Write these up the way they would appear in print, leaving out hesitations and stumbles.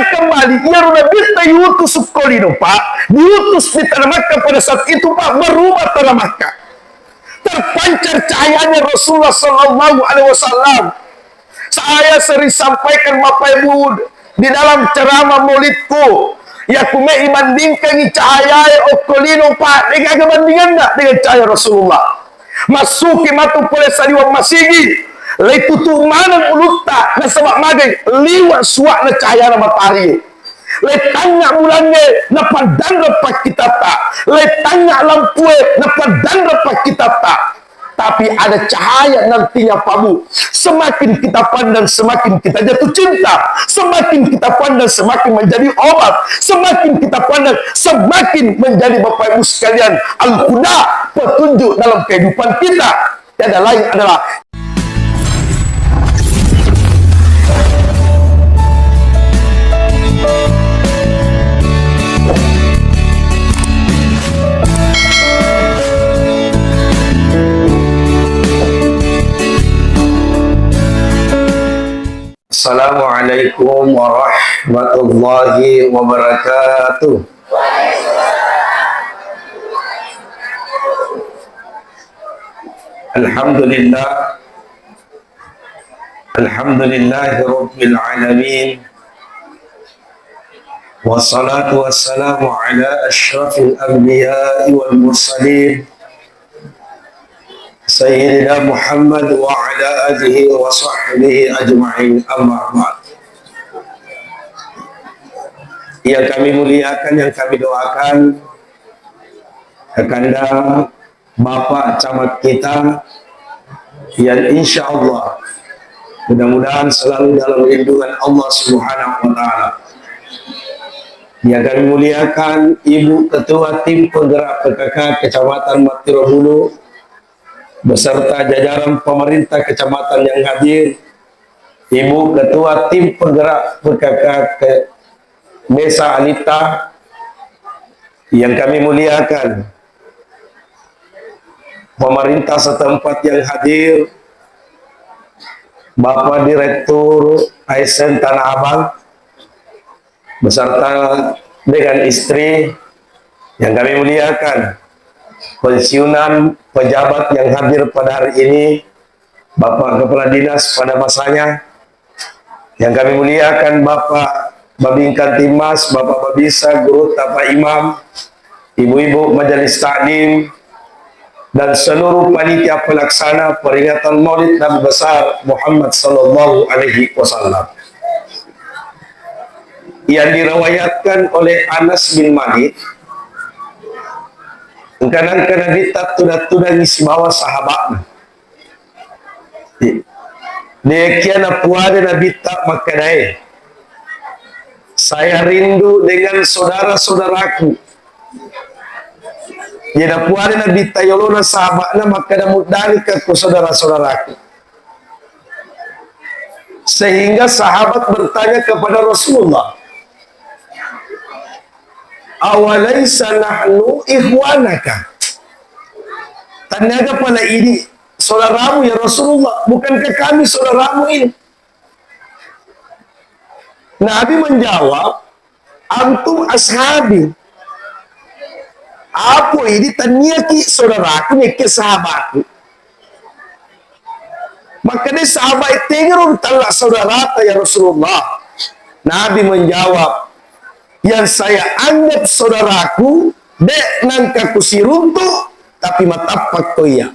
kembali ia Nabi diutus sekolino Pak, diutus di tanah Makkah pada saat itu Pak, berubah tanah Makkah, terpancar cahayanya Rasulullah Sallallahu Alaihi Wasallam. Saya sering sampaikan Bapak Ibu di dalam ceramah maulidku, ya kume ibandingkan cahaya okolino Pak, dengan kebandingan enggak dengan cahaya Rasulullah. Masuki matu pole sadiwa masigi, letutu mana ulutta na sabak magai liwa suak na cahaya matahari. Letanya bulannya na padan lepak kita tak, letanya lampu na padan lepak kita tak. Tapi ada cahaya nantinya Pak Bu. Semakin kita pandang, semakin kita jatuh cinta. Semakin kita pandang, semakin menjadi obat. Semakin kita pandang, semakin menjadi Bapak Ibu sekalian al-huda, petunjuk dalam kehidupan kita. Tiada lain adalah Assalamualaikum warahmatullahi wabarakatuh. Alhamdulillah, alhamdulillahi rabbil alamin, wassalatu wassalamu ala asyrafil anbiya'i wal mursalin Sayyidina Muhammad wa ala alihi wa sahbihi ajma'in, amma ba'd. Yang kami muliakan, yang kami doakan kepada Bapak Camat kita yang insya Allah mudah-mudahan selalu dalam lindungan Allah Subhanahu wa Ta'ala. Yang kami muliakan Ibu Ketua Tim Penggerak PKK Kecamatan Matirobulu beserta jajaran pemerintah kecamatan yang hadir, Ibu Ketua Tim Penggerak PKK ke Desa Anita yang kami muliakan, pemerintah setempat yang hadir, Bapak Direktur ASN Tanah Abang beserta dengan istri yang kami muliakan, pensiunan pejabat yang hadir pada hari ini, Bapak Kepala Dinas pada masanya, yang kami muliakan Bapak Babingkan Timas, Bapak Babisa, Guru Tapa Imam, Ibu-ibu Majelis Taklim, dan seluruh panitia pelaksana peringatan Maulid Nabi besar Muhammad Sallallahu Alaihi Wasallam. Yang diriwayatkan oleh Anas bin Malik, kadang-kadang kita tudah-tudah ngisi bawa sahabat. Dia kiana puade Nabi tak makanai. Saya rindu dengan saudara-saudaraku. Dia puade Nabi tayolona sahabatna maka mudani ke saudara-saudaraku. Sehingga sahabat bertanya kepada Rasulullah, awalaisa nahnu ikhwanaka, tanya pada ini saudaramu ya Rasulullah, bukankah kami saudaramu ini? Nabi menjawab, antum ashabi, apa ini tanya ki saudaraku nih ke sahabatku. Maka dia sahabat tinggal talak saudara ya Rasulullah. Nabi menjawab, yang saya anggap saudaraku dek nangka kusiruntu tapi matapak toya.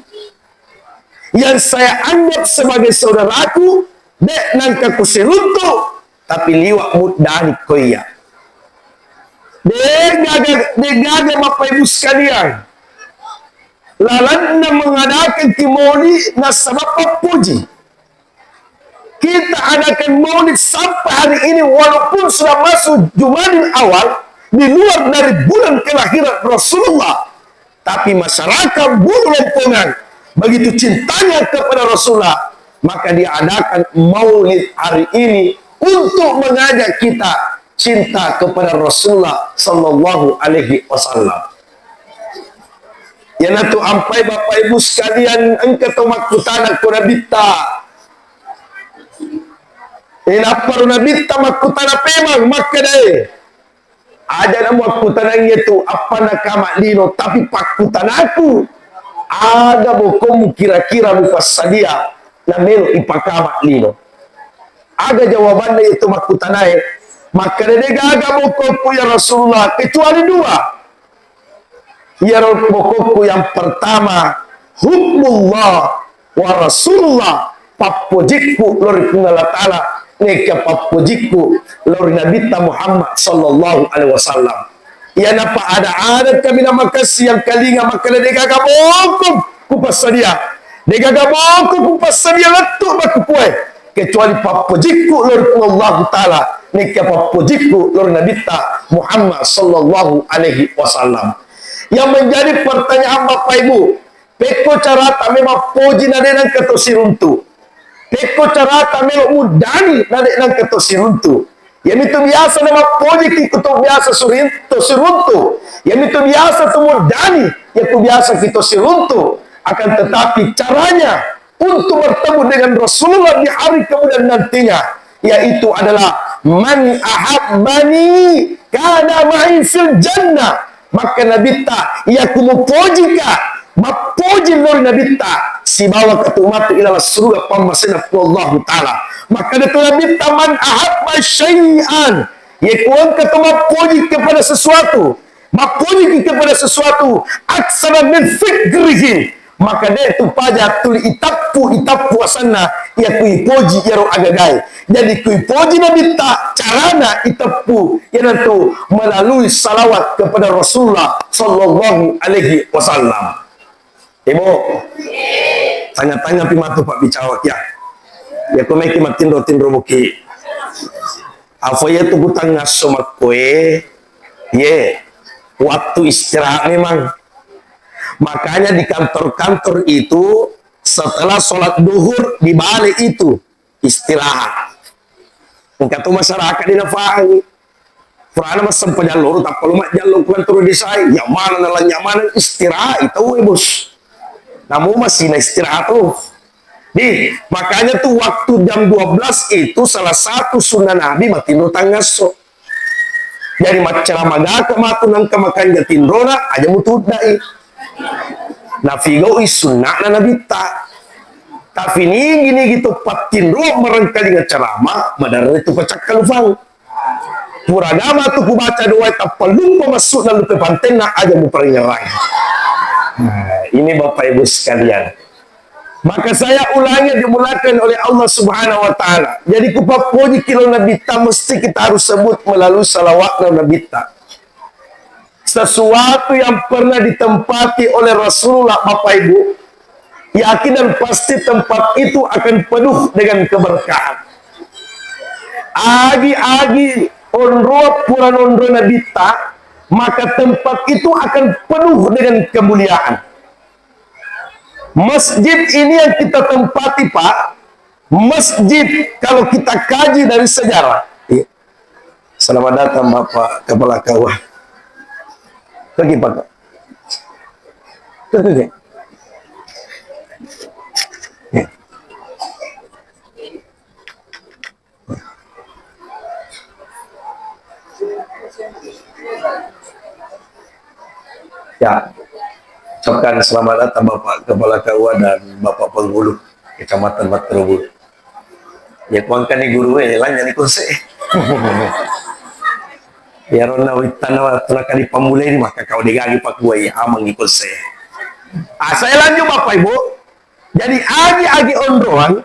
Yang saya anggap sebagai saudaraku dek nangka kusiruntu tapi liwak mudani koya. Degaga Bapak Ibu sekalian, lalanna mengadakan maulid na sabab puji. Kita adakan maulid sampai hari ini walaupun sudah masuk Jumadil Awal, di luar dari bulan kelahiran Rasulullah, tapi masyarakat Bulu Lempongan begitu cintanya kepada Rasulullah, maka diadakan maulid hari ini untuk mengajak kita cinta kepada Rasulullah Sallallahu Alaihi Wasallam. Yang itu ampai Bapak Ibu sekalian, engkau tomak kutana kurabita Inaparu na bitta makutana pemang makadai. Ada na makutanang itu apa na kama lino tapi pakutanaku ada bokom kira-kira mufasadia na melo ipakama lino. Aga jawabannya itu makutanai maka gaga bokomku ya Rasulullah kecuali dua. Ya bokomku yang pertama hukmullah wa Rasulullah papojikku lori Allah Ta'ala neka papojikku lori Nabi Muhammad sallallahu alaihi wasallam. Ya napa ada kami nama kasih yang kalinga makanya dega gabokum kupasadia. Dega gabokum kupasadia letuk bakupue kecuali papojikku lori Allah Ta'ala neka papojikku lori Nabi Muhammad sallallahu alaihi wasallam. Yang menjadi pertanyaan Bapak Ibu, peko carata memang poji nadenan ketosiruntu. Peko carata melo mudani nang keto siruntu. Yang itu biasa nama poji kito biasa siruntu. Yang itu biasa tu mudani, yang itu biasa kito siruntu. Akan tetapi caranya untuk bertemu dengan Rasulullah di hari kemudian nantinya, yaitu adalah man ahabbani kana ma'i fil jannah. Maka Nabi ta yakumu pojika mapoji lori Nabi ta si bawa ketumatu ila surga pamasina Allah Ta'ala. Maka itu Nabi ta man ahabba syai'an yakuan ketuma poji kepada sesuatu mapoji kepada sesuatu aksara min fikrihi maka dia itu pajak tuli itapu asana ya kui poji yaro agagai. Jadi kui poji Nabi ta carana itapu yang itu melalui salawat kepada Rasulullah sallallahu alaihi wasallam. Ibu tanya-tanya pimatu Pak Bicawak ya. Ya komeki matindo-tindo buki. Apa ya tu kutang ngaso makoe. Ye. Waktu istirahat memang. Makanya di kantor-kantor itu setelah sholat duhur di balik itu istirahat. Engkau masyarakat di nafahani. Pernah masam penjalur tak perlu mak jalur kantor di saya. Nyamanan istirahat itu bos. Namun masih na istirahat tuh. Makanya tuh waktu jam 12 itu salah satu sunnah Nabi matino tangaso. Jadi macam maga kematu nang kemakan jatindrona aja mutut dai. Nafigo sunnah na Nabi ta. Tapi ini gini gitu patindro merengkali ceramah madar itu pecak kalufang. Puragama tuh kubaca doa tak perlu masuk dalam pepantena aja mu peringatan. Nah, ini Bapak Ibu sekalian. Maka saya ulangi dimulakan oleh Allah Subhanahu wa taala. Jadi kupapoji kilo Nabi ta mesti kita harus sebut melalui salawat Nabi ta. Sesuatu yang pernah ditempati oleh Rasulullah Bapak Ibu, yakin dan pasti tempat itu akan penuh dengan keberkahan. Agi-agi onro puran onro Nabi ta, maka tempat itu akan penuh dengan kemuliaan. Masjid ini yang kita tempati Pak, masjid kalau kita kaji dari sejarah. Selamat datang Bapak Kepala Kawah. Pergi Pak. Pergi. Ya, ucapkan selamat datang Bapak Kepala KUA dan Bapak Penghulu Kecamatan Matrobul. Ya kuangkan ni guru lah yang ikut ya rona witana telah kali pamulai ni maka kau digagi Pak Kuai amang ikut saya. Saya lanjut Bapak Ibu. Jadi agi-agi ondoan,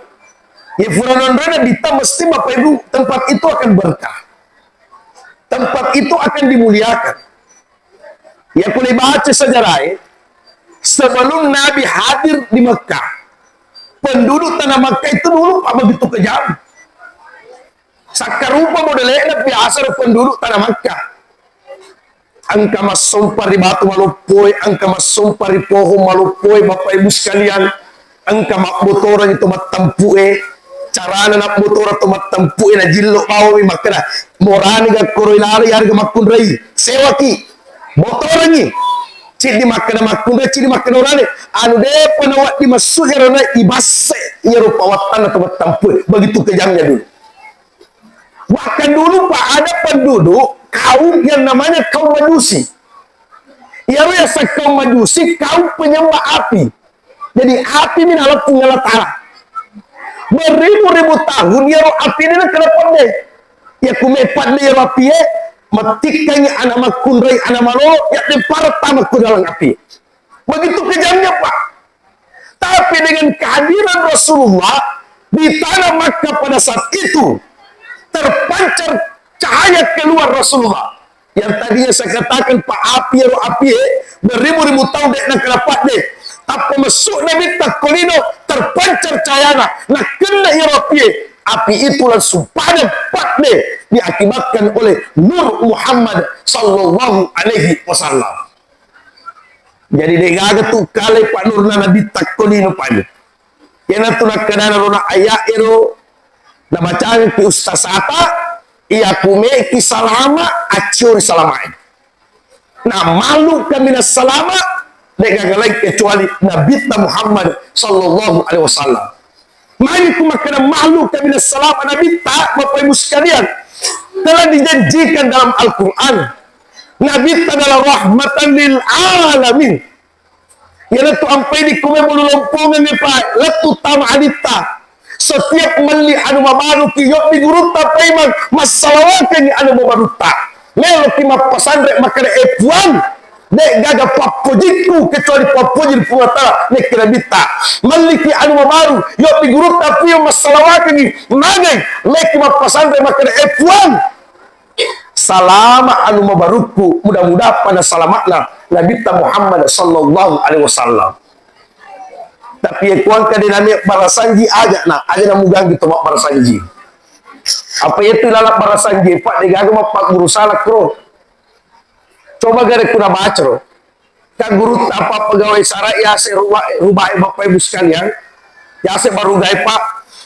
ya furan ondoan kita mesti Bapak Ibu tempat itu akan berkah. Tempat itu akan dimuliakan. Ya boleh baca sejarah sebelum Nabi hadir di Mekah, penduduk tanah Mekah itu dulu apa begitu kejam. Sakarupa modelnya biasa penduduk tanah Mekah. Angka masumpah di batu malupoi, angka masumpah di pohon malupoi, Bapak Ibu sekalian. Angka mak motoran itu mat tempue, cara nak motoran itu mat tempue na jillo bawa makna morani ga koroilari harga makun rai sewaki motoran ni. Cik di makan makunda, cik di makan orang ni. Anu deh penawat dimasuk karena ibase ia rupa watan atau tampil begitu kejamnya dulu. Bahkan dulu Pak, ada penduduk kaum yang namanya kaum Majusi. Ya rasa kaum Majusi kaum penyembah api. Jadi api ini adalah pengalat tanah. Beribu-ribu tahun ya api ini kenapa deh? Ya kumepat dia api matikannya anak makundrai anak malo ya departama ku dalam api. Begitu kejamnya Pak. Tapi dengan kehadiran Rasulullah di tanah Makkah pada saat itu terpancar cahaya keluar Rasulullah. Yang tadinya saya katakan Pak api beribu-ribu tahun dek nak dapat deh. Tapi masuk Nabi takolino terpancar cahaya nak kena api itu langsung padam pak deh diakibatkan oleh Nur Muhammad sallallahu alaihi wasallam. Jadi dia tu kali Pak Nur Nabi takolino Pak. Kena tu nak kena rona ayat itu na bacaan ki ustaz ata ia kume ki salama acur salamain. Nah malu kami na salama dek lain kecuali Nabi Muhammad sallallahu alaihi wasallam. Mari ku makna malu kami na salama Nabi ta Bapak Ibu sekalian telah dijanjikan dalam Al-Qur'an. Nabi adalah rahmatan lil alamin. Yana tu ampai di kume bulu lompongan ni Pak, letu tamadita. Setiap meli anu mabaru ki yok di guruta paiman masalawakan ni anu mabaruta. Lelo ki mapasandrek makana epuan. Dek gaga papojiku kecuali papojir puata nek kerabita. Meli ki anu mabaru yok di guruta paiman masalawakan ni magai leki mapasandrek makana epuan. Salama anu mabaruku mudah-mudahan pada salamatlah Nabi Muhammad sallallahu alaihi wasallam. Tapi yang kuang ka dinamik barasanji aja mugang gitu mak barasanji. Apa itu lalap barasanji Pak digagama Pak guru salah kro. Coba gare kuna baca kan guru apa pegawai sarai ya se rubai Bapak Ibu sekalian. Ya se baru gai Pak.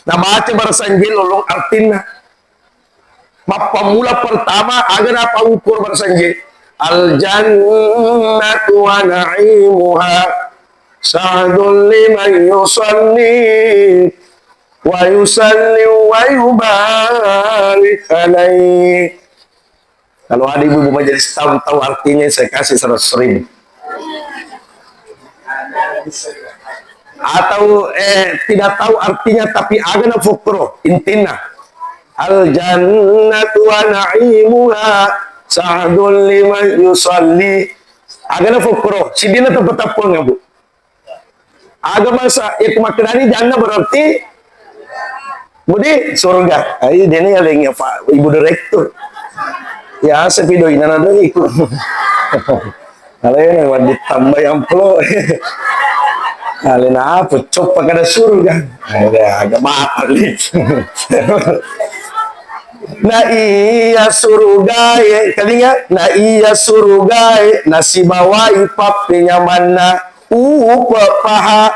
Nah baca barasanji lolong artina. Bapak mula pertama agar apa ukur barasanji? Al jannatu wa na'imuha sa'dun liman yusalli wa yusalli wa yubarik alaih. Kalau ada ibu-ibu majelis tahu artinya saya kasih 100.000. Atau tidak tahu artinya tapi agak fukro intina. Al jannatu wa na'imuha sa'dun liman yusalli. Agak fukro sidina tempat apa nggak Bu? Agama ya kemaknani jannah berarti Budi surga. Ayo dia ni yang Pak Ibu Direktur. Ya sepido ina nado ikut. Kalau yang wadi tambah yang pelo. Kalau na apa cop pada surga. Ada agak mahal. Nah iya surga ya kalinya. Nah iya surga nasi bawai papinya mana. Upapaha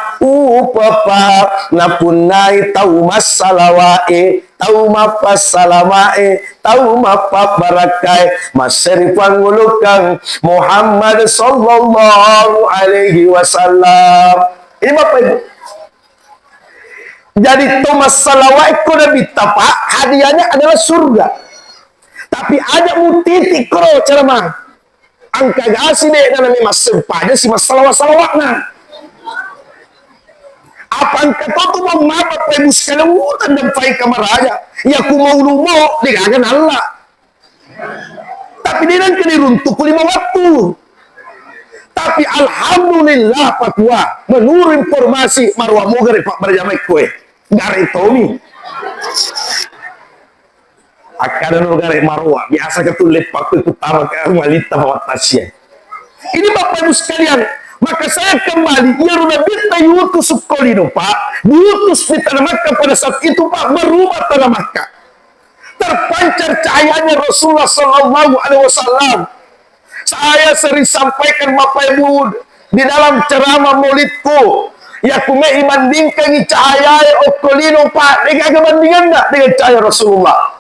napunai tau masalawae tau mapasalamae tau mapabarakai maseri pangulukang Muhammad sallallahu alaihi wasallam. Ini Bapak Ibu. Jadi Thomas salawai ko Nabi Pak hadiahnya adalah surga. Tapi ada mutitik kro ceramah. Angka gasi deh na nami masempaja si masalawat na. Apa angka tu mau mapa Ibu sekalian utan dan pai kamaraja. Ya ku mau lumo digagan Allah. Tapi dia nan runtuh 5 waktu. Tapi alhamdulillah Papua menurut informasi marwah mogere Pak berjamai kue. Gare Tommy. Akan negara marwah biasa ketulis pakai utama ke wanita watasnya. Ini Bapak Ibu sekalian, maka saya kembali ya Nabi diutus sekolino Pak, diutus di tanah Makkah pada saat itu Pak berubah tanah Makkah. Terpancar cahayanya Rasulullah sallallahu alaihi wasallam. Saya sering sampaikan Bapak Ibu di dalam ceramah maulidku, ya kume ibandingkan cahaya okolino Pak, dengan bandingan enggak dengan cahaya Rasulullah.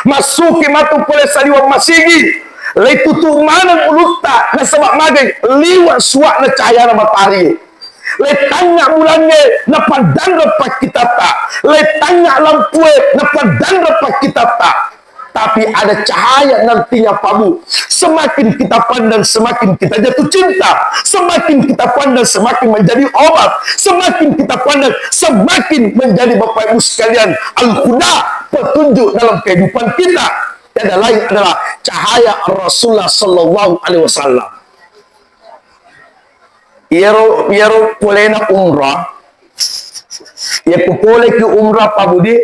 Masuki matu pole saliwa masigi lay tutu manang ulutta na sabak magay liwa suwa na cahaya na matahari lay tanya bulannya na padang pa kita ta lay tanya lampue na padang pa kita ta Tapi ada cahaya nantinya Pak Bu. Semakin kita pandang, semakin kita jatuh cinta. Semakin kita pandang, semakin menjadi obat. Semakin kita pandang, semakin menjadi Bapak Ibu sekalian al-huda, petunjuk dalam kehidupan kita. Yang lain adalah cahaya Rasulullah Sallallahu Alaihi Wasallam. Iaro polena umrah. Ya kupole ki umrah Pak Budi.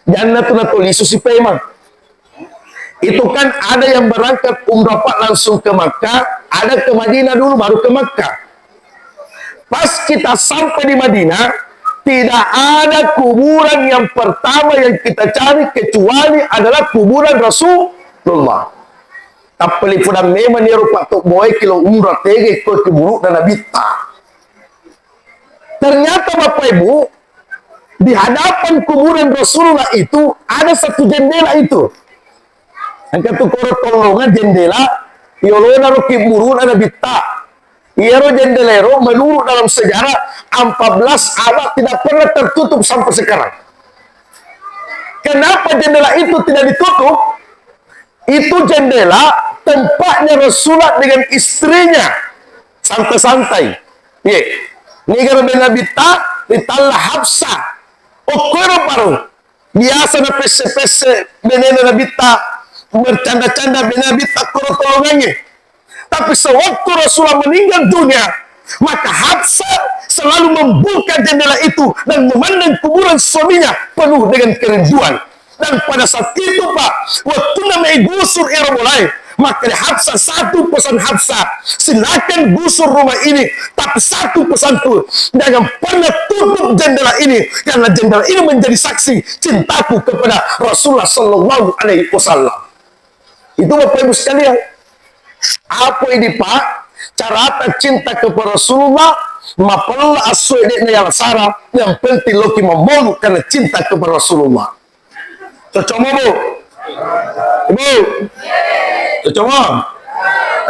Jangan na tulis si pemang. Itu kan ada yang berangkat umrah Pak langsung ke Makkah, ada ke Madinah dulu baru ke Makkah. Pas kita sampai di Madinah, tidak ada kuburan yang pertama yang kita cari kecuali adalah kuburan Rasulullah. Tapi pun memang niru Pak Tok Boy kilo umrah tege ke kubur dan nabita. Ternyata Bapak Ibu, di hadapan kuburan Rasulullah itu ada satu jendela itu. Angkat tu korot tolongan jendela, yolona roki buru ada bita. Iero jendelero menurut dalam sejarah 14 abad tidak pernah tertutup sampai sekarang. Kenapa jendela itu tidak ditutup? Itu jendela tempatnya Rasulullah dengan istrinya santai-santai. Ye, negara benabita ditalla Hafsah. Okoro paru biasa na pese-pese benena nabita. Bercanda-canda binabita korotolongannya. Tapi sewaktu Rasulullah meninggal dunia, maka Hafsah selalu membuka jendela itu dan memandang kuburan suaminya penuh dengan kerinduan. Dan pada saat itu Pak, waktu namanya gusur era mulai, maka Hafsah satu pesan Hafsah, silakan gusur rumah ini, tapi satu pesan tuh, jangan pernah tutup jendela ini, karena jendela ini menjadi saksi cintaku kepada Rasulullah Sallallahu Alaihi Wasallam. Itu Bapak Ibu sekalian. Apa ini Pak? Cara cinta kepada Rasulullah, mapalah asoi dekna yang sarah, yang penting loki memolu karena cinta kepada Rasulullah. Cocok mau Bu? Ibu? Cocok mau?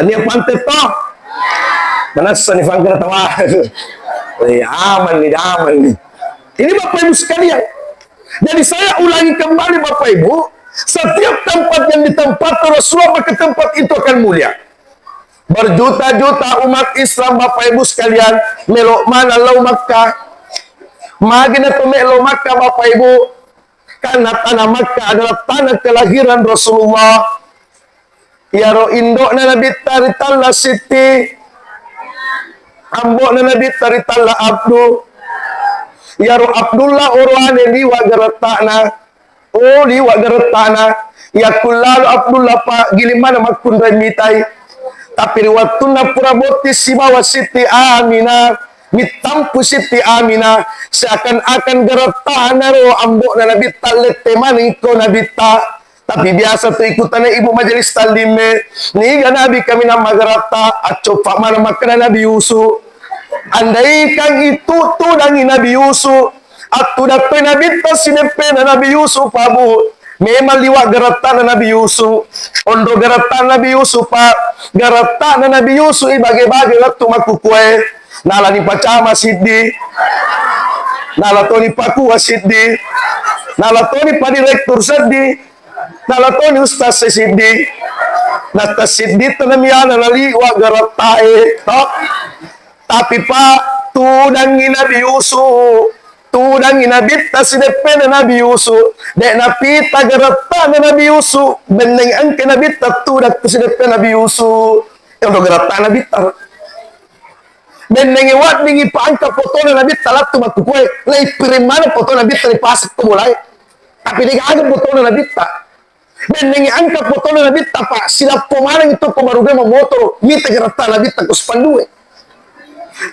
Ini yang pantai toh? Mana sani fangkir tawa? Aman nih. Ini Bapak Ibu sekalian. Jadi saya ulangi kembali Bapak Ibu. Setiap tempat yang ditempati Rasulullah, maka tempat itu akan mulia. Berjuta-juta umat Islam Bapak Ibu sekalian melok mana lau Makkah. Magina to melok Makkah Bapak Ibu. Karena tanah Makkah adalah tanah kelahiran Rasulullah. Ya ro indok na nabi taritalla Siti. Ambok na nabi taritalla Abdu. Ya ro Abdullah urwane liwa garatana. Oh liwa garatana. Ya kullalu Abdullah Pak gilimana makun remitai. Tapi riwatuna puraboti si bawa Siti Aminah, mitampu Siti Aminah, seakan-akan geratana ro ambok na nabita lete maniko nabita. Tapi biasa tu ikutannya ibu majelis talime, niga nabi kami nama gerata, acopak mana makanan Nabi Yusuf. Andai kang itu tu dangi Nabi Yusuf, atu dape nabita sinepe na Nabi Yusuf Abu. Memang liwat geratan Nabi Yusuf, ondo geratan Nabi Yusuf Pak, geratan Nabi Yusuf bagi-bagi waktu maku kue, nala ni pacama siddi, nala toni paku siddi, nala toni pa direktur siddi, nala toni ustaz siddi, nata siddi tanamiana nali wa geratae, tapi Pak tudangi Nabi Yusuf. Tudang inabita sinepen Nabi Yusuf, dek napita geratan Nabi Yusuf, beneng angke nabita tudang sinepen Nabi Yusuf, yang do geratan nabita. Beneng wat ningi paangka foto nabita latu makukue, lai pirimana foto nabita ni pasik to mulai, tapi ni aga foto nabita. Beneng angka foto nabita Pak, sila pemarang itu pemaruga motor, mita geratan nabita kuspandue.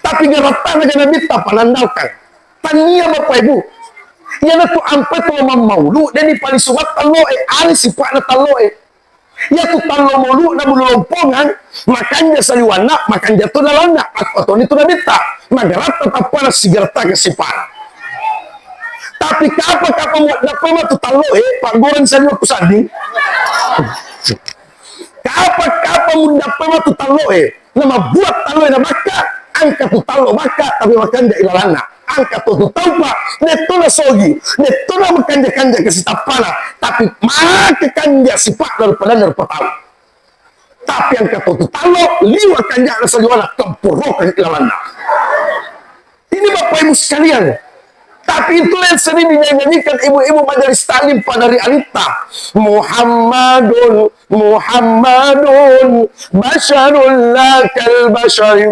Tapi geratan nabita panandalkan. Tania Bapak Ibu, yan tu ampe tu mamaulu dan di paling sumat taloe ari sifat na taloe. Ya tu talo mulu na bulompongan makanya saliwana makan jatuh na lana atau itu na bita magarat tetap para sigarta ke sifat. Tapi kapa muat na pema tu taloe panggoran sa niyo kusandi. Kapa muat na pema tu taloe na mabuat taloe na maka angka tu talo maka tapi makan dia ilalana. Angka tu tahu pak, neto na sogi, neto na makanja-kanja kesitapana, tapi maka kanja sipak daripada tahu. Tapi angka tu talo liwa kanja na sajuana kempurok ilalana. Ini Bapak Ibu sekalian. Tapi itulah yang sering dinyanyikan ibu-ibu majelis taklim pada realita. Muhammadun, Muhammadun, basyarul lakal basyari.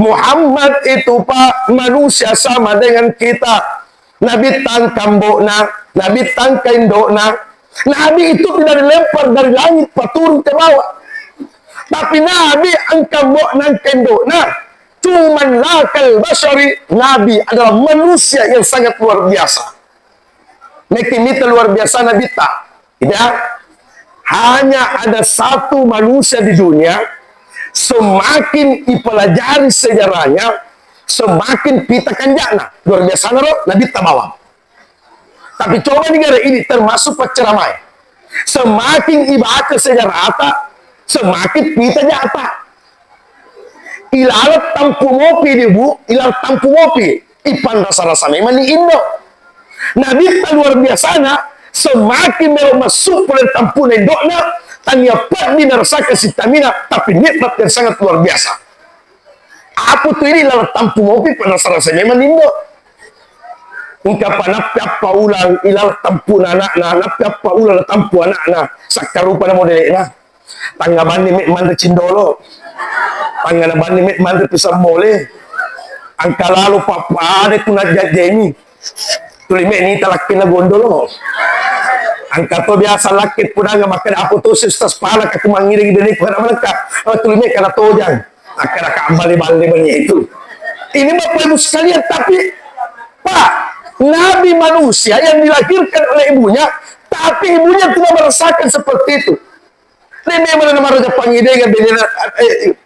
Muhammad itu Pak, manusia sama dengan kita. Nabi tangkam bokna, Nabi tangkain dokna. Nabi itu tidak dilempar dari langit, Pak, turun ke bawah. Tapi Nabi angkam bokna, angkain dokna. Cuman lakal basyari, Nabi adalah manusia yang sangat luar biasa. Nekimita luar biasa Nabi tak. Ya, hanya ada satu manusia di dunia, semakin dipelajari sejarahnya, semakin kita kanjana. Luar biasa Nabi tak bawa. Tapi coba negara ini termasuk penceramai. Semakin ibadah sejarah ata, semakin kita jata. Ilalat tampu ngopi di bu, ilalat tampu ngopi. Ipan rasa-rasa memang di Indo. Nabi tak luar biasa na, semakin melo masuk pada tampu nendokna, tanya padi narasakan sitamina, tapi nikmat yang sangat luar biasa. Apa tuh ini ilalat tampu ngopi, pada rasa-rasa memang di Indo. Ungkapan napi apa ulang, ilalat tampu anak-anak, napi apa ulang tampu anak-anak, sakarupa na modelnya. Tanggapan ni mandre cindolo. Pangalaman ni mandre pisang mole. Angka lalu papa ada kuna jajeni. Tulime ni talakin na gondolo. Angka to biasa lakit puna nga makan apo to sistas pala ka kumangiring dinik pada mereka. Tulime kana tojang. Akara ka bali-bali banyak itu. Ini Bapak Ibu sekalian, tapi Pak, Nabi manusia yang dilahirkan oleh ibunya, tapi ibunya tidak merasakan seperti itu. Ini mana raja pangidengan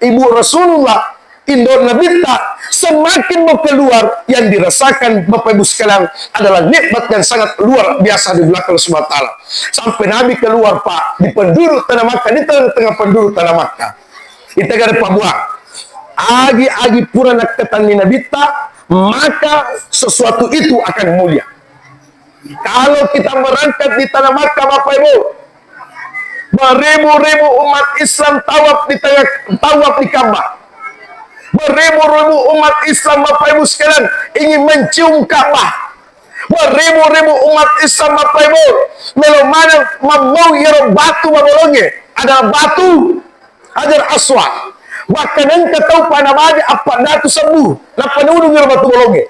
ibu Rasulullah Indor Nabi tak semakin mau keluar yang dirasakan Bapak Ibu sekalian adalah nikmat yang sangat luar biasa di belakang Allah Subhanahu wa taala. Sampai Nabi keluar Pak di penduduk tanah Makkah, di tengah-tengah penduduk tanah Makkah. Kita ada pabuang. Agi-agi pura nak ketani Nabi tak, maka sesuatu itu akan mulia. Kalau kita berangkat di tanah Makkah Bapak Ibu, beribu-ribu umat Islam tawaf di Ka'bah. Beribu-ribu umat Islam Bapak Ibu sekalian ingin mencium Ka'bah. Beribu-ribu umat Islam Bapak Ibu melomana memau iro batu babolonge. Ada batu Hajar Aswad. Bahkan engkau tahu panamanya apa datu sembuh. Napa nunung iro batu bolonge.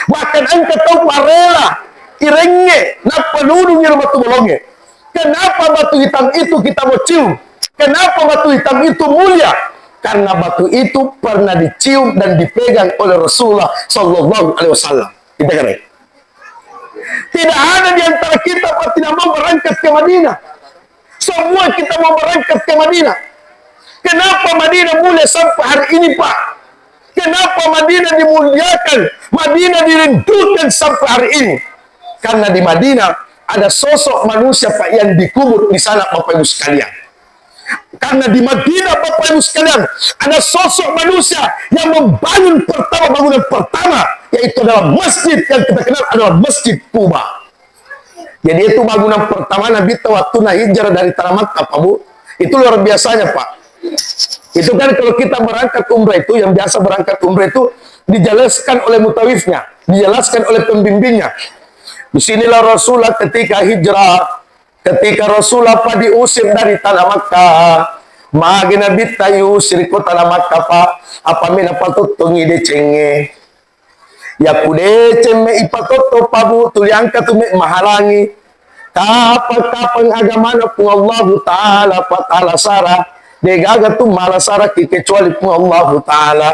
Bahkan engkau tahu parela irenge. Napa nunung iro batu bolonge. Kenapa batu hitam itu kita mau cium? Kenapa batu hitam itu mulia? Karena batu itu pernah dicium dan dipegang oleh Rasulullah Sallallahu Alaihi Wasallam. Kita kira. Tidak ada di antara kita yang tidak mau berangkat ke Madinah. Semua kita mau berangkat ke Madinah. Kenapa Madinah mulia sampai hari ini Pak? Kenapa Madinah dimuliakan? Madinah dirindukan sampai hari ini. Karena di Madinah ada sosok manusia Pak yang dikubur di sana Bapak Ibu sekalian. Karena di Madinah Bapak Ibu sekalian ada sosok manusia yang membangun bangunan pertama, yaitu adalah masjid yang kita kenal adalah Masjid Quba. Jadi itu bangunan pertama Nabi waktu hijrah dari tanah Makkah Pak Bu. Itu luar biasanya Pak. Itu kan kalau kita berangkat umrah itu, yang biasa berangkat umrah itu dijelaskan oleh mutawifnya, dijelaskan oleh pembimbingnya. Disinilah Rasulullah ketika hijrah, ketika Rasulullah Pak diusir dari tanah Makkah, magi Nabi tayu siriko tanah Makkah Pak, apa mina patutungi de cenge, ya kude ceme ipatoto pabu tuliangka tume mahalangi, kapan agama na pun Allah Taala patala sara, degaga tu malasara kecuali pun Allah Taala.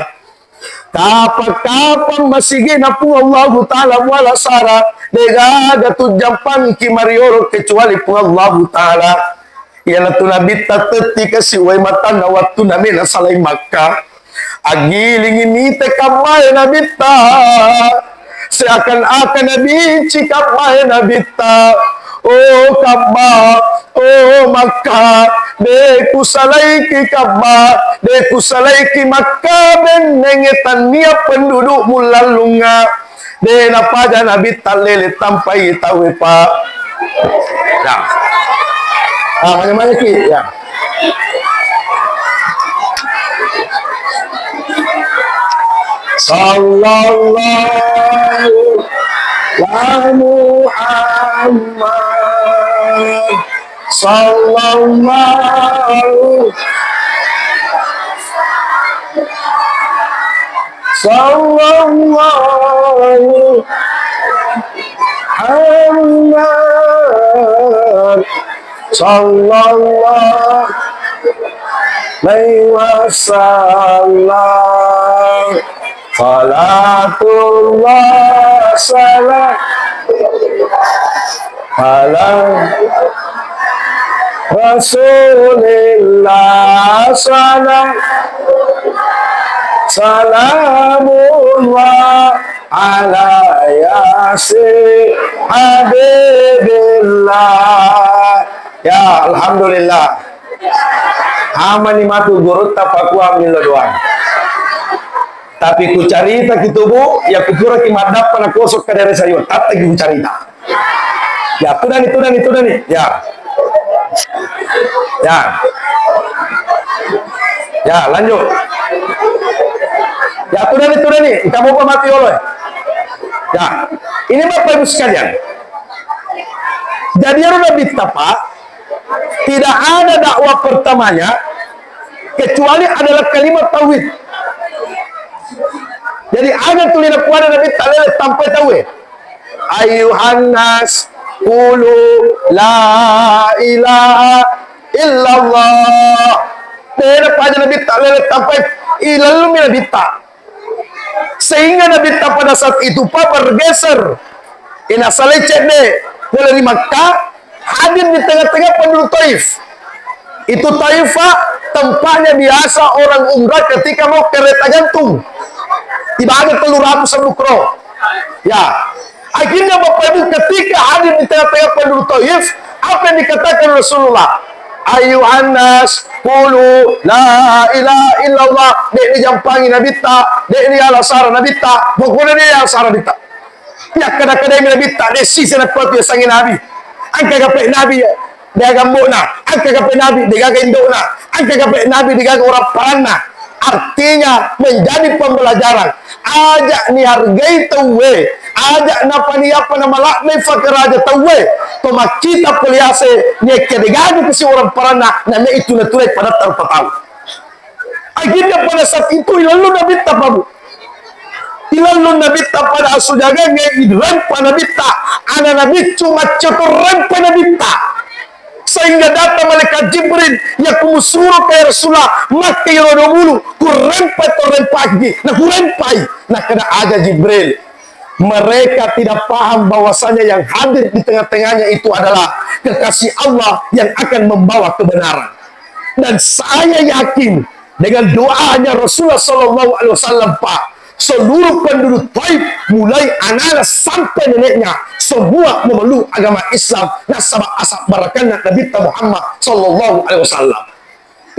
Kapan masigi na pun Allah Taala wala sara, degaga tu jampan ki marioro kecuali pun Allah Taala. Yana tu Nabi tateti kasi way mata na waktu Nabi na salay Makkah. Agiling ini tekamay Nabi ta, seakan-akan Nabi cikamay Nabi ta. Oh Ka'bah, oh Makkah, Deku salaiki kaba, deku salaiki maka benengetan nia penduduk mulalunga. De napa nabi talele tampai tahu pak. Ya. Mana-mana ki ya. Sallallahu wa Muhammad sallallahu Muhammad sallallahu alaihi wasallam. Salatullah salam ala Rasulillah salam salamullah ala yasin habibillah. Ya alhamdulillah. Amani matu guru tapaku amil doang. Tapi ku carita gitu bu, ya ku pura ki madap pana kosok ka dari sayur. Tata ku carita. Ya, itu dan nih. Ya. Ya. Ya, lanjut. Ya, itu dan nih. Kamu apa mati oleh? Ya. Ini Bapak Ibu sekalian. Jadi Nabi Tapa tidak ada dakwah pertamanya kecuali adalah kalimat tauhid. Jadi ada tulisan kuada Nabi talele sampai tauhid. Ayuhan nas qulu la ilaha illallah. Tidak pada Nabi talele sampai ilalu Nabi ta. Sehingga Nabi ta pada saat itu pak bergeser. Ina saleh cede mulai di Makkah hadir di tengah-tengah penduduk Taif. Itu Taifah tempatnya biasa orang umrah ketika mau kereta gantung. Tiba ada telur ratus sebukro. Ya. Akhirnya Bapak Ibu ketika hadir di tengah-tengah penduduk Taif, apa yang dikatakan Rasulullah? Ayuhan nas qulu la ilaha illallah. Dek ni jampangi Nabi ta, dek ni alasara Nabi ta, pokoknya dia alasara Nabi ta. Ya kadang-kadang Nabi ta de sisi nak kuat dia sangi Nabi. Angka gape Nabi dia gambona, angka gape Nabi dia gendona, angka gape Nabi dia orang parana. Artinya menjadi pembelajaran. Ajak ni hargai tawe, ajak napa ni apa nama laknai fakir aja tawe. Toma kita peliase ni kedegani kesi orang parana, nama itu natulai pada tanpa tahu. Akhirnya pada saat itu lalu Nabi tapabu. Ilalu Nabi ta pada asujaga ngai rempa Nabi ta. Ana Nabi cuma cetur rempa Nabi ta. Sehingga datang malaikat Jibril yang kumusuruh ke Rasulullah maka yono bulu kurempai torempagi nah kurempai nah kena ada Jibril. Mereka tidak paham bahwasanya yang hadir di tengah-tengahnya itu adalah kekasih Allah yang akan membawa kebenaran. Dan saya yakin dengan doanya Rasulullah Sallallahu Alaihi Wasallam pak, seluruh penduduk Taif mulai anak sampai neneknya semua memeluk agama Islam nasabah asal barakannya Nabi Muhammad Sallallahu Alaihi Wasallam.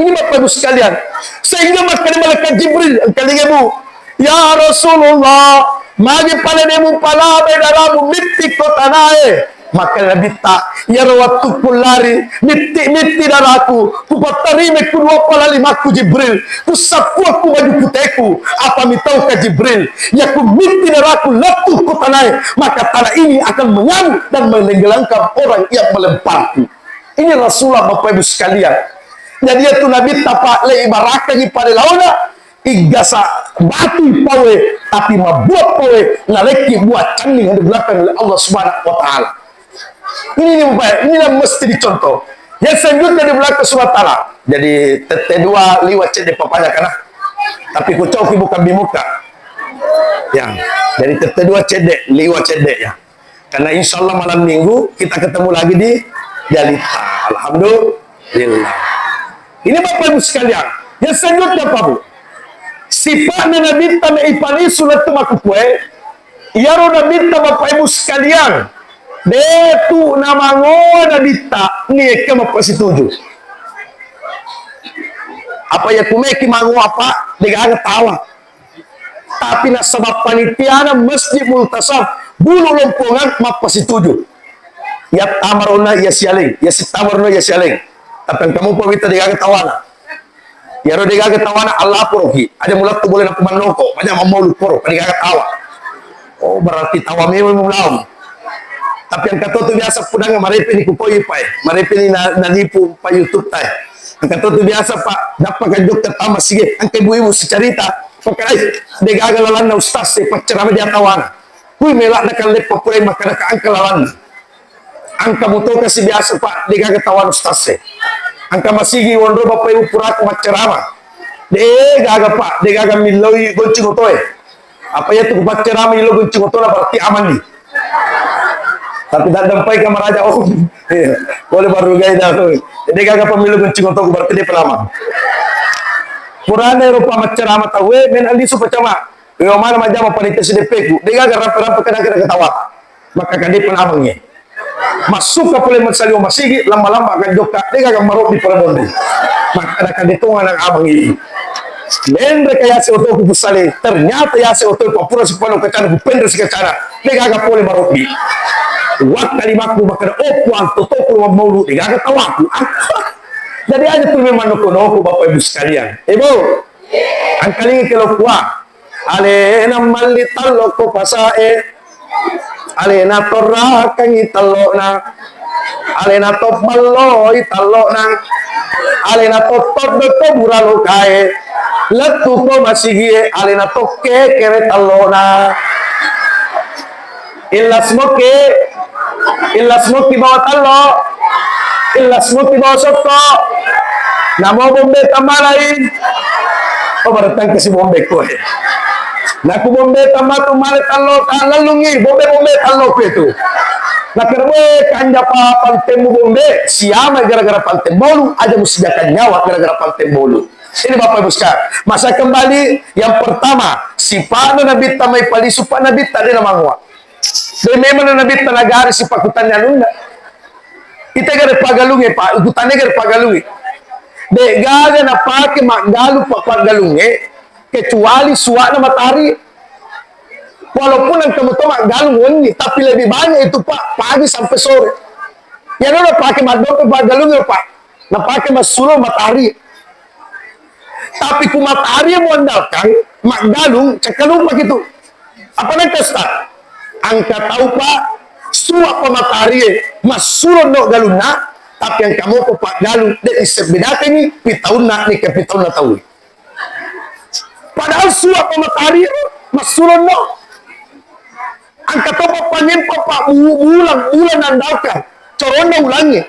Ini Bapak Ibu sekalian, sehingga makanya malaikat Jibril kali ibu, ya Rasulullah, magi pada demu pala bedaramu mitik kota nae. Maka Nabi tak ya rawatu kulari miti daraku kupatarime kedua pala limaku Jibril kusapu aku baju puteku apa mitau ke Jibril ya ku miti daraku letup kota naik maka tanah ini akan mengamuk dan menenggelamkan orang yang melemparku. Ini Rasulullah Bapak Ibu sekalian. Jadi itu Nabi tapak le ibaratkan pada launa igasa batu pawe tapi mabuat pawe naleki buat canding di belakang oleh Allah Subhanahu wa taala. Ini inilah mesti dicontoh. Yang selanjutnya di belakang Subhanahu wa taala. Jadi T2 liwat cedek papanya kana. Tapi kucau bukan bimuka. Ya, dari T2 cedek liwat cedek ya. Karena insya Allah malam minggu kita ketemu lagi di Jalita. Alhamdulillah. Ini Bapak Ibu sekalian. Yang selanjutnya Pak Bu. Sifatnya Nabi Tame Ipani sulat tumakupwe. Iaro Nabi Bapak Ibu sekalian. Detu nama ngoda Nabi Ta. Ini kama pasituju. Apa ya kumeki mangu apa? Digaga tawa. Tapi na sabab panitiana masjid multasaf bulu lompongan mapasituju. Ya tamarona ya sialing, ya si tamarona ya sialing. Tapi kamu pawita digaga tawana. Ya ro digaga tawana Allah poroki. Ada mulat tu boleh nak manoko, banyak mau poro, digaga tawa. Oh berarti tawa memang mulaum. Tapi yang kata tu biasa pudang marepe ni kupoi pai, marepe ni nanipu pa YouTube tay. Ang kata tu biasa pak dapat kajok ketama sige, ang kay ibu secerita, pakai degaga lalan na ustaz se pacerama dia tawana. Kui melak na kan lep papulay makana ka ang kalalan. Ang kamuto kasi biasa pak degaga tawan ustaz se. Ang kamasigi wondro bapak ibu purak macerama. Degaga pak, degaga miloi goncing otoy. Apa ya tu pacerama ilo goncing otoy berarti aman ni. Tapi tak dampai kamar raja oh boleh baru gaya dah tu. Jadi kagak pemilu kencing untuk berarti dia pelama. Purana Eropa macam tahu men ali supacama. Yo mana macam panitia CDP ku. Dia kagak rampe-rampe kena ketawa. Maka kan dia penamangnya. Masuk ke pulai mensalio masigi lama-lama akan joka. Dia kagak marok di Palabondi. Maka akan ditungan ang abang ini. Men rekayasa oto ku pusale. Ternyata ya se oto papura sepano kacana kupendre sekacana. Dia kagak boleh marok di. Wak kalimatku makan okuan totoko maulu digaga tawaku. Jadi aja tuh memang noko bapak ibu sekalian. Ibu, angkalingi kalau kuah. Alena mali talo ko pasae. Alena torra kangi talo na. Alena top maloi talo na. Alena top to buralo kae. Letu ko masigie. Alena toke kere talo na. Ilas moke. Ilas mo kibawa talo, ilas mo kibawa soto, namo bombe tamalain, oh baratang kasi bombe ko eh. Naku bombe tamatu mali talo, talalungi, bombe talo ko ito. Nakarwe kanya pa paltemu bombe, siyama gara-gara paltembolu, aja musyakan nyawa gara-gara paltembolu. Ini Bapak Ibu sekalian, masa kembali yang pertama, si paano nabita may palisu pa nabita din namang wa. Jadi memang nabi tanagari si pakutannya nunda. Kita gara pagalungi pak, ukutannya gara pagalungi. De gaga na pake magalu pak pagalungi, kecuali suara matahari. Walaupun yang kamu tahu magalu ini, tapi lebih banyak itu pak pagi sampai sore. Ya na pakai madon pagalungi pak, na pakai masulo matahari. Tapi ku matahari mau andalkan magalung cekalung pak itu. Apa nanti start? Angka tahu pak suap matahari masulo no galuna tapi yang kamu ko pak galu de isebedate ni pitauna ni ke pitauna tahu padahal suap matahari masulo no angka tahu pak panyempa pak bulan andalkan corona ulangi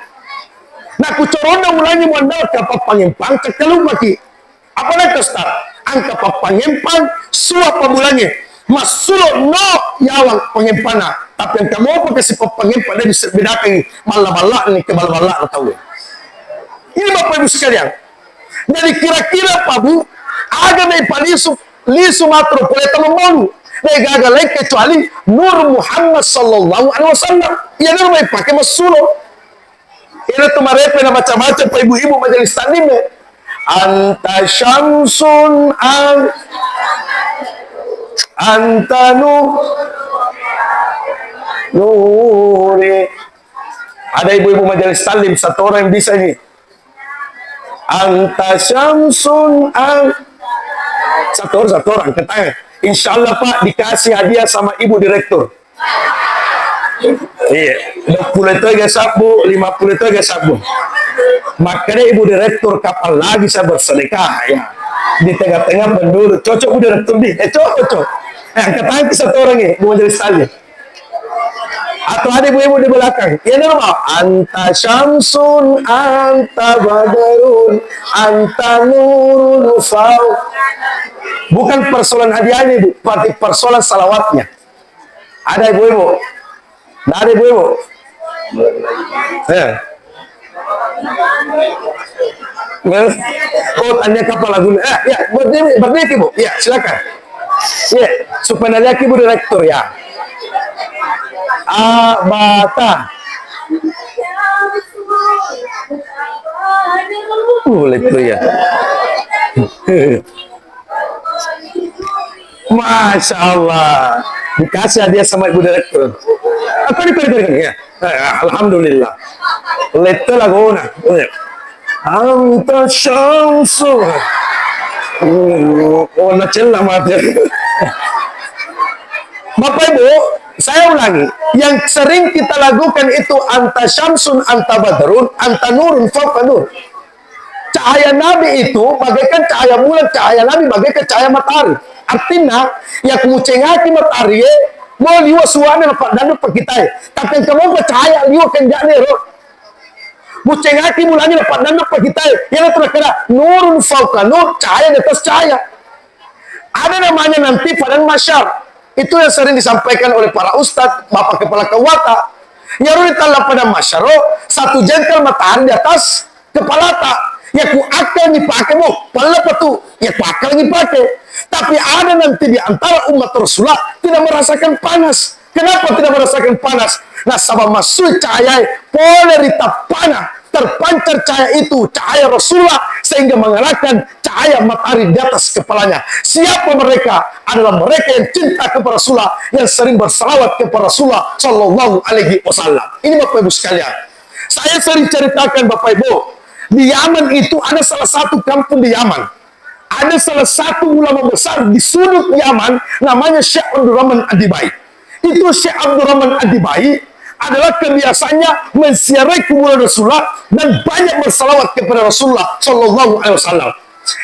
nah ku corona ulangi mo andalkan pak panyempang cekalu maki apa nak start angka pak panyempang suap bulannya masulo no yawang pengempana tapi yang kamu apa kasih pengempana bisa bedakan malah-malah nih ke malah-malah tahu ini Bapak Ibu sekalian jadi kira-kira Pak Bu ada nih palisu lisu matro poleta memolu dari gagal lain kecuali Nur Muhammad sallallahu alaihi wasallam ya nur mai pakai masulo ini tuh marepe na macam-macam Pak Ibu-ibu majelis taklim anta syamsun antanu nuri ada ibu-ibu majelis taklim satu orang yang bisa ini anta syamsun satu orang katanya insyaallah Pak dikasih hadiah sama ibu direktur iya 20 itu aja sabu 50 itu aja sabu makanya ibu direktur kapal lagi saya bersedekah ya di tengah-tengah penduduk cocok udah direktur di cocok angkat tangan satu orang ini mau jadi salih atau ada ibu-ibu di belakang ya normal anta syamsun anta badarun anta nurun ufau bukan persoalan hadiahnya ibu tapi persoalan salawatnya ada ibu-ibu nggak ada ibu-ibu oh tanya kapal lagu ya berdiri ibu ya silakan ya supaya laki ibu direktur ya bata boleh itu ya Masya Allah, dikasih hadiah sama ibu direktur. Apa ini ya? Alhamdulillah. Letter lagu na. Anta syamsu. Oh, nacel mati. Bapak Ibu, saya ulangi. Yang sering kita lakukan itu anta syamsun, anta badrun, anta nurun, fauqa nur. Cahaya Nabi itu bagaikan cahaya bulan, cahaya Nabi bagaikan cahaya matahari. Artinya, yang kumucengati matahari, mau liwa suwana dapat dan dapat kita. Tapi yang kamu cahaya liwa kenjani roh. Mucengati mulanya dapat dan dapat kita. Yang terkena nurun fauqa nur, cahaya di atas cahaya. Ada namanya nanti padang masyar. Itu yang sering disampaikan oleh para ustadz, bapak kepala kewata. Yang ditala pada masyar, satu jengkal matahari di atas kepala tak. Ya ku akal dipakai mo, pala pa tu, ya ku akal dipakai. Tapi ada nanti di antara umat Rasulullah tidak merasakan panas. Kenapa tidak merasakan panas? Nah, sabab masuk cahaya polarita panah, terpancar cahaya itu, cahaya Rasulullah, sehingga mengalahkan cahaya matahari di atas kepalanya. Siapa mereka? Adalah mereka yang cinta kepada Rasulullah, yang sering bersalawat kepada Rasulullah Sallallahu Alaihi Wasallam. Ini Bapak Ibu sekalian. Saya sering ceritakan Bapak Ibu, di Yaman itu ada salah satu kampung di Yaman. Ada salah satu ulama besar di sudut Yaman, namanya Syekh Abdurrahman Adibai. Itu Syekh Abdurrahman Adibai adalah kebiasaannya mensiarai kuburan Rasulullah dan banyak bersalawat kepada Rasulullah Sallallahu Alaihi Wasallam.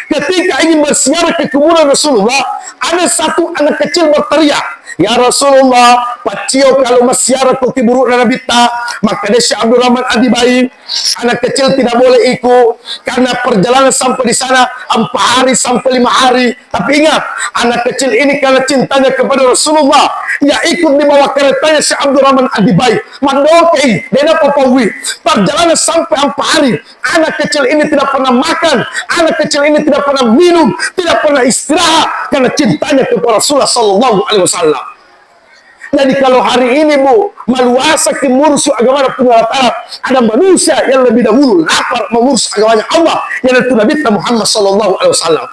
Ketika ingin bersiarah ke kuburan Rasulullah, ada satu anak kecil berteriak, "Ya Rasulullah, pacio kalau masiarah ke kuburan Nabi ta." Maka dia Syekh Abdurrahman Adibai, anak kecil tidak boleh ikut karena perjalanan sampai di sana 4 hari sampai 5 hari. Tapi ingat, anak kecil ini karena cintanya kepada Rasulullah, ya ikut di bawah keretanya Syekh Abdurrahman Adibai. Mandokei, dia papawi. Perjalanan sampai 4 hari. Anak kecil ini tidak pernah makan, anak kecil ini tidak pernah minum, tidak pernah istirahat karena cintanya kepada Rasulullah Sallallahu Alaihi Wasallam. Jadi kalau hari ini Bu, maluasa kemursu agama pengalat Arab, ada manusia yang lebih dahulu lapar mengurus agamanya Allah, yaitu Nabi Muhammad Sallallahu Alaihi Wasallam.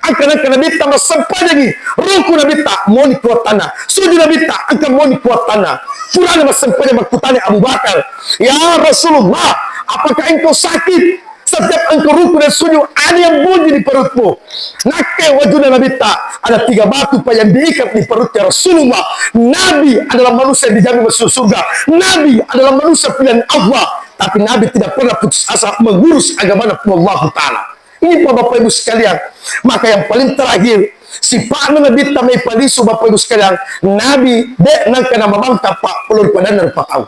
Akan Nabi tambah sempat lagi, ruku Nabi tak mau kuat tanah, sujud Nabi tak akan mau kuat tanah. Purana sempatnya berkutanya Abu Bakar, "Ya Rasulullah, apakah engkau sakit? Setiap engkau ruku dan sujud ada yang bunyi di perutmu." Nakai wajuna Nabi tak ada 3 batu yang diikat di perutnya Rasulullah. Nabi adalah manusia yang dijamin masuk surga. Nabi adalah manusia pilihan Allah. Tapi Nabi tidak pernah putus asa mengurus agama Allah Ta'ala. Ini Bapak Ibu sekalian. Maka yang paling terakhir, sifat Nabi tamai palisu Bapak Ibu sekalian. Nabi dek nangka nama bangka pak pelur padan dan pak tahu.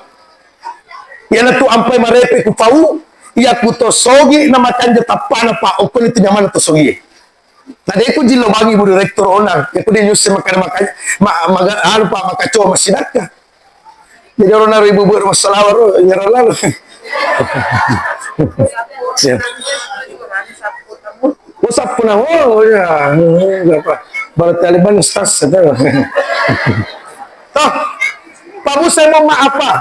Yana tu ampai marepe ku pau. Ya kutosogi nama kanja tapana pak ukun itu nyaman to sogi. Tadi aku jilo bagi bu direktur onang, aku dia nyusi makan pak makacoa masidaka. Jadi orang ribu masalah baru nyerah lalu. Usap pun oh ya, apa? Baru Taliban stas itu. Toh, Pak Bu saya mau maaf Pak.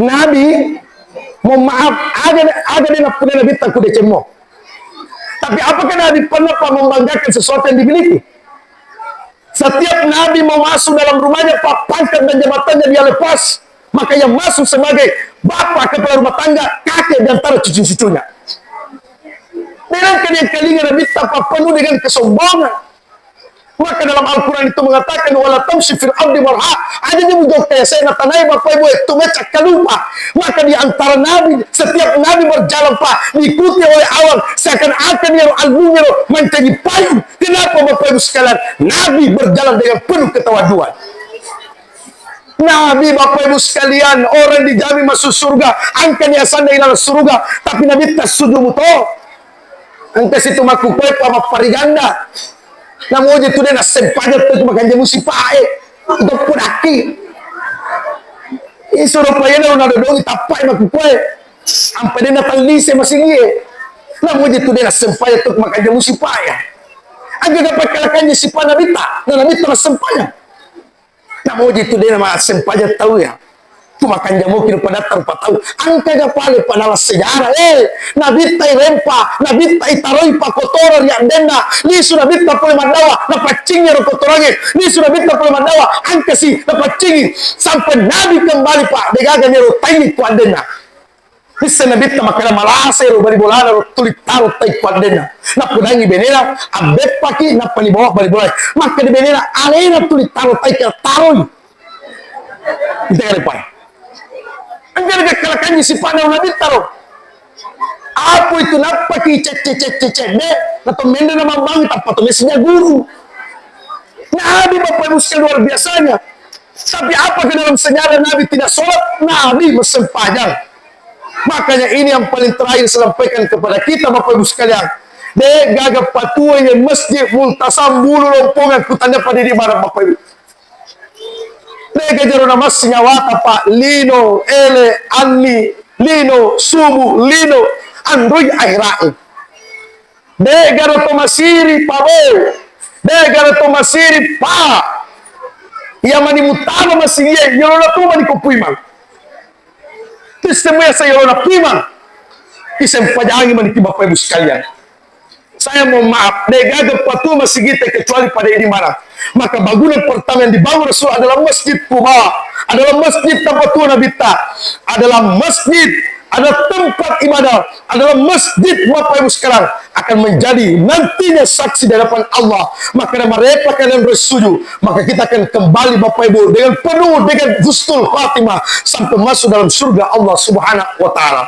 Nabi mau maaf, ada di nafsu Nabi takut decemo. Tapi apakah Nabi pernah membanggakan sesuatu yang dimiliki? Setiap Nabi mau masuk dalam rumahnya, Pak, pangkat dan jabatannya dia lepas. Maka yang masuk sebagai bapak kepala rumah tangga, kakek dan antara cucu-cucunya. Dengan kalian Nabi tanpa penuh dengan kesombongan. Maka dalam Al-Quran itu mengatakan wala tamshi fil ardi marha. Ada yang menjawab kayak saya natanai Bapak Ibu itu ngecak kalupa. Maka di antara Nabi, setiap Nabi berjalan Pak, diikuti oleh awan seakan-akan yang albumnya menjadi payung. Kenapa Bapak Ibu sekalian? Nabi berjalan dengan penuh ketawaduan. Nabi Bapak Ibu sekalian, orang dijamin masuk surga, angka niasanda ilalah surga, tapi Nabi tak sudu muto. Angka situ makupai sama pariganda. Namun itu dia nak sempadat tu makan jamu si pae untuk pudaki. Isu rupanya dia nak dodong tapai makupai. Sampai dia nak talise masih ngie. Namun itu dia nak sempadat tu makan jamu si pae. Agak dapat kalahkannya si pae Nabi tak, dan Nabi tak sempanya. Namun itu dia nak sempadat tahu ya. kumakan jamukin pada terpatau angka gapale pada sejarah nabi tai rempa nabi tai taroi pa kotoran yang denda ni sudah bita pole madawa na pacingnya kotorannya ni sudah bita pole madawa angka si na pacingi sampai nabi kembali pak degaga nyero tai kuan denda bisa nabi ta makala malase ro bari bolana ro tulik taro tai kuan denda na pudangi benera abet paki na pani bawa bari bolai maka di benera alena tulik taro tai ka taroi kita kali pak anggar kekalakan si pandang nabi taro apa itu napa ki cek ne atau mende nama bang apa tuh mesinya guru nabi bapak ibu sekalian luar biasanya tapi apa ke dalam sejarah nabi tidak sholat nabi bersempajang makanya ini yang paling terakhir saya sampaikan kepada kita bapak ibu sekalian de gagap patuanya masjid multasam bulu lompongan kutanya pada di mana bapak ibu Lega jaro nama sinyawata pak lino ele anni lino subu lino android airae de garo to masiri pabo de garo to masiri pa ia mani mutalo masiye yoro to mani ko puiman testemunha saya yoro puiman kisem pajangi mani tiba ibu sekalian saya mau maaf de gaga patu masigite kecuali pada ini mana maka bangunan pertama yang dibangun Rasul adalah masjid Quba adalah masjid tempat Tuhan Nabita adalah masjid adalah tempat ibadah adalah masjid Bapak Ibu sekarang akan menjadi nantinya saksi di hadapan Allah maka mereka kalian bersetuju maka kita akan kembali Bapak Ibu dengan penuh dengan husnul khatimah sampai masuk dalam surga Allah Subhanahu wa taala.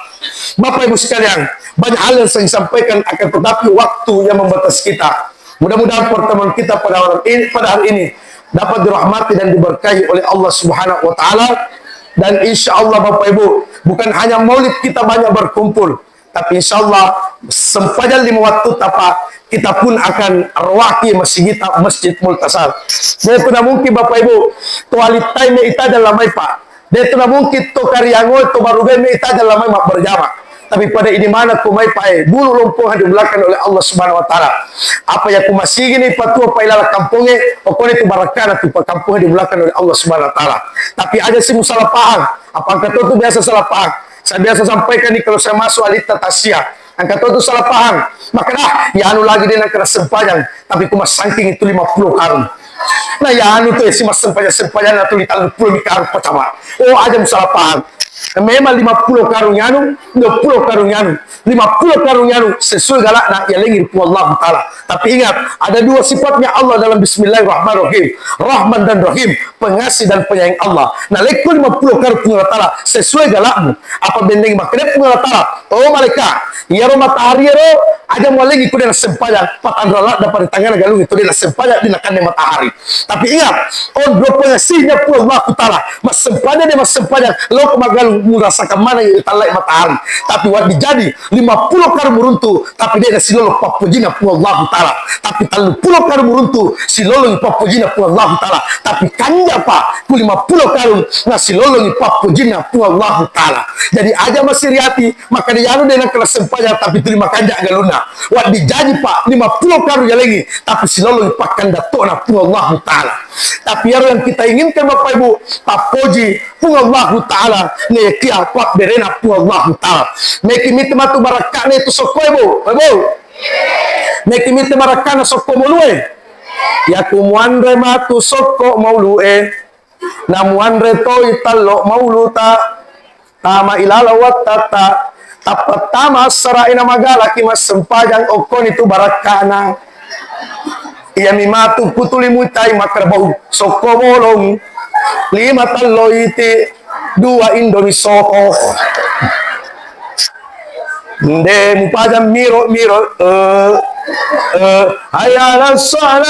Bapak Ibu sekalian banyak hal yang saya sampaikan akan tetapi waktu yang membatas kita. Mudah-mudahan pertemuan kita pada hari ini dapat dirahmati dan diberkahi oleh Allah Subhanahu wa taala dan insya Allah Bapak Ibu bukan hanya maulid kita banyak berkumpul tapi insya Allah sempadan 5 waktu tapa kita pun akan arwaki masjid kita masjid multasal. Dia tidak mungkin Bapak Ibu tualitai me ita dalam mai pak. Dia tidak mungkin to karyango to barugai me ita dalam mai mak berjamaah. Tapi pada ini mana kumai pae bulu lumpur dibelakang oleh Allah Subhanahu wa taala. Apa yang kumasi gini patua pailala kampungnya pokoknya itu barakana tu kampungnya dibelakang oleh Allah Subhanahu wa taala. Tapi ada si salah paham. Apa kata itu biasa salah paham. Saya biasa sampaikan nih kalau saya masuk alita tasya. Angkat itu salah paham. Maka dah ya anu lagi dia nak kena sempajang tapi kumas saking itu 50 karung. Nah ya anu tuh si mas sempajang atau ditanggung 10 karung pertama. Oh aja salah paham. Memang 50 karung yanu, 20 karung yanu, 50 karung yanu sesuai galak nak ya lengir ku Allah taala. Tapi ingat, ada dua sifatnya Allah dalam Bismillahirrahmanirrahim, Rahman dan Rahim, pengasih dan penyayang Allah. Nah, lekul 50 karung ku Allah taala sesuai galakmu. Apa bendeng makrep ku Allah taala? Oh mereka, ya matahari ro aja mau lagi ku dia sempajang, patan rala dapat di tangan galung itu dia sempajang di nakan matahari. Tapi ingat, oh dua pengasihnya ku Allah taala, mas sempajang dia mas sempajang, lo kemagal merasakan mana yang talai matahari tapi wad dijadi 50 karung meruntuh tapi dia si lolo papujina pu Allah taala tapi 30 karung meruntuh si lolo papujina pu Allah taala tapi kanja pak ku 50 karung nah si lolo papujina pu Allah taala jadi aja masih riati maka dia anu dia nak kena sempajang tapi terima kanja galuna wad dijadi pak 50 karung lagi tapi si lolo pakan datona pu Allah taala tapi yang kita inginkan Bapak Ibu papoji pu Allah taala neki apa berena pu Allah taala neki mitma tu barakane tu soko ibu neki mitma barakana soko mulue ya kumuanre matu soko maulue na muanre to italo mauluta tama ilala watata tapat tama saraina magala kimas sempajang okon itu barakana iya mimatu putuli mutai makrabau soko bolong 5 talo iti 2 Indomie Soho. Nde mupajam miro hayal salat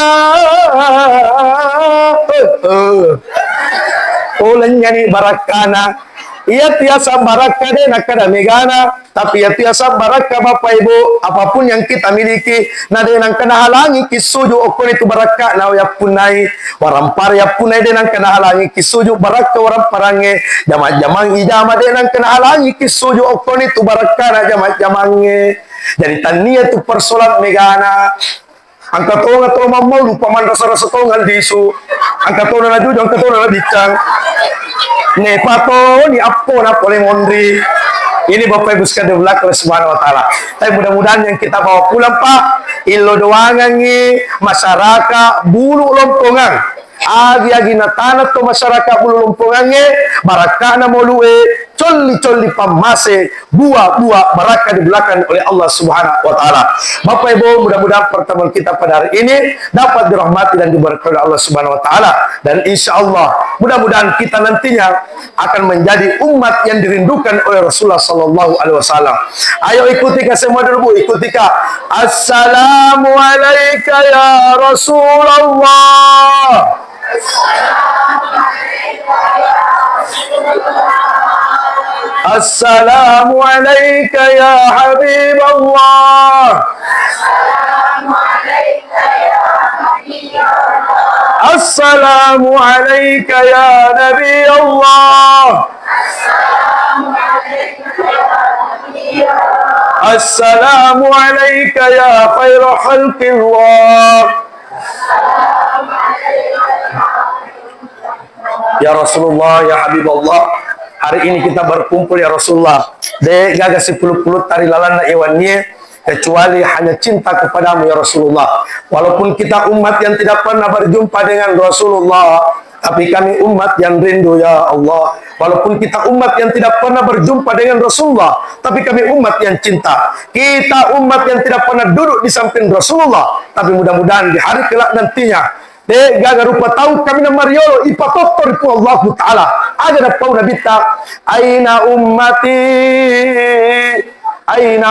ulen nyanyi barakana ia tiasa baraka deh nakada megana tapi ia tiasa baraka Bapak Ibu apapun yang kita miliki nade nang kena halangi kisuju okon itu baraka na ya punai warampar ya punai deh nang kena halangi kisuju baraka waramparange jama-jamang ijama deh nang kena halangi kisuju okon itu baraka na jama-jamange jadi tania itu persoalan megana Angka to nga to mamaw lupa man rasa-rasa to nga disu. Angka to na jujo, angka to na bicang. Ne pato ni apo na pole mondri. Ini Bapak Ibu sekalian belakang Subhanahu wa taala. Tapi mudah-mudahan yang kita bawa pulang Pak, ilo doangan ngi masyarakat bulu lompongan. Agi-agi na tanah to masyarakat bulu lompongannya barakana molue colli-colli pamase buah-buah barakah di belakang oleh Allah Subhanahu wa taala. Bapak Ibu, mudah-mudahan pertemuan kita pada hari ini dapat dirahmati dan diberkahi oleh Allah Subhanahu wa taala, dan insya Allah mudah-mudahan kita nantinya akan menjadi umat yang dirindukan oleh Rasulullah sallallahu alaihi wasallam. Ayo ikuti semua dulu Bu, ikuti Kak. Assalamu alayka ya Rasulullah. Assalamu alayka ya Habib Allah. Assalamu alayka ya Nabi Allah. Assalamu alayka ya khairu khalqillah. Ya Rasulullah, ya Habibullah, hari ini kita berkumpul ya Rasulullah. De gaga sepuluh-puluh tari lalana iwannya, kecuali hanya cinta kepadamu ya Rasulullah. Walaupun kita umat yang tidak pernah berjumpa dengan Rasulullah, tapi kami umat yang rindu ya Allah. Walaupun kita umat yang tidak pernah berjumpa dengan Rasulullah, tapi kami umat yang cinta. Kita umat yang tidak pernah duduk di samping Rasulullah, tapi mudah-mudahan di hari kelak nantinya gaga rupa tahu kami na Mariolo ipatotor po Allah Ta'ala ada na pau nabita aina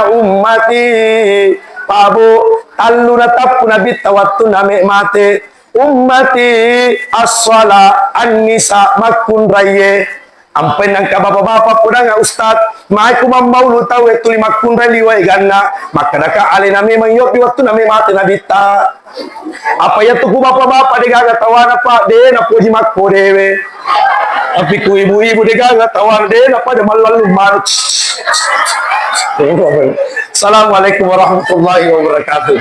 ummati pabo talu na tapu nabita wattu name mate ummati as-sala an-nisa makun raye ampai nang ka bapak-bapak po nga ustad maay kumamaw lu tahu itu lima kun liway ganna maka naka alina memang yok di waktu name mate nabita. Apa ya tuh bapak-bapak de gaga tawana Pak de na puji makko dewe. Tapi ku ibu-ibu de gaga tawana de na pada malalu marut. Assalamualaikum warahmatullahi wabarakatuh.